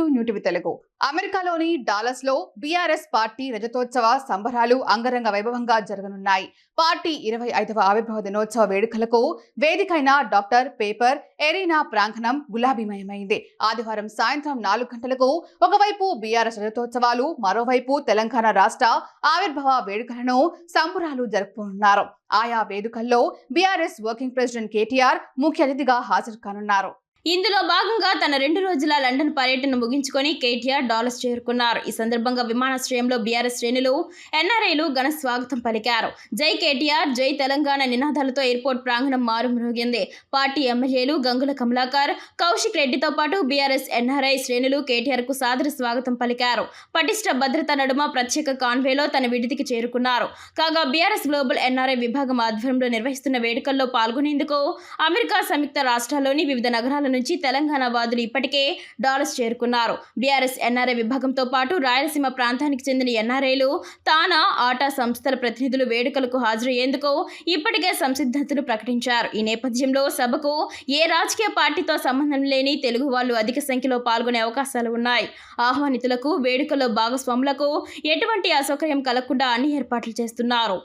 To new TV Telugu. అమెరికాలోని Dallas లో BRS party రజతోత్సవ సంబరాలు అంగరంగ వైభవంగా జరగనున్నాయి. పార్టీ 25వ ఆవిర్భావ దినోత్సవ వేడుకలకు వేదికైన డాక్టర్ పేపర్ ఎరీనా ప్రాంగణం గులాబీమయమైంది. ఆదివారం సాయంత్రం 4 గంటలకు ఒకవైపు బీఆర్ఎస్ రజతోత్సవాలు, మరోవైపు తెలంగాణ రాష్ట్ర ఆవిర్భావ వేడుకలను సంబరాలు జరుపుకున్నారు. ఆయా వేడుకల్లో బీఆర్ఎస్ వర్కింగ్ ప్రెసిడెంట్ కేటీఆర్ ముఖ్య అతిథిగా హాజరు కానున్నారు. ఇందులో భాగంగా తన 2 రోజుల లండన్ పర్యటన ముగించుకొని కేటీఆర్ డాలస్ చేరుకున్నారు. ఈ సందర్భంగా విమానాశ్రయంలో బీఆర్ఎస్ శ్రేణులు, ఎన్ఆర్ఐలు ఘన స్వాగతం పలికారు. జై కేటీఆర్, జై తెలంగాణ నినాదాలతో ఎయిర్పోర్ట్ ప్రాంగణం మారుమ్రోగింది. పార్టీ ఎమ్మెల్యేలు గంగుల కమలాకర్, కౌశిక్ రెడ్డితో పాటు బీఆర్ఎస్ ఎన్ఆర్ఐ శ్రేణులు కేటీఆర్ కు సాదర స్వాగతం పలికారు. పటిష్ట భద్రత నడుమ ప్రత్యేక కాన్వేలో తన విడిదికి చేరుకున్నారు. కాగా బీఆర్ఎస్ గ్లోబల్ ఎన్ఆర్ఐ విభాగం ఆధ్వర్యంలో నిర్వహిస్తున్న వేడుకల్లో పాల్గొనేందుకు అమెరికా సంయుక్త రాష్ట్రాల్లోని వివిధ నగరాల నుంచి తెలంగాణ వాదులు ఇప్పటికే డాలస్ చేరుకున్నారు. బీఆర్ఎస్ ఎన్ఆర్ఐ విభాగంతో పాటు రాయలసీమ ప్రాంతానికి చెందిన ఎన్ఆర్ఐలు, తానా, ఆటా సంస్థల ప్రతినిధులు వేడుకలకు హాజరయ్యేందుకు ఇప్పటికే సంసిద్ధతలు ప్రకటించారు. ఈ నేపథ్యంలో సభకు ఏ రాజకీయ పార్టీతో సంబంధం లేని తెలుగు వాళ్ళు అధిక సంఖ్యలో పాల్గొనే అవకాశాలు ఉన్నాయి. ఆహ్వానితులకు, వేడుకల్లో భాగస్వాములకు ఎటువంటి అసౌకర్యం కలగకుండా అన్ని ఏర్పాట్లు చేస్తున్నారు.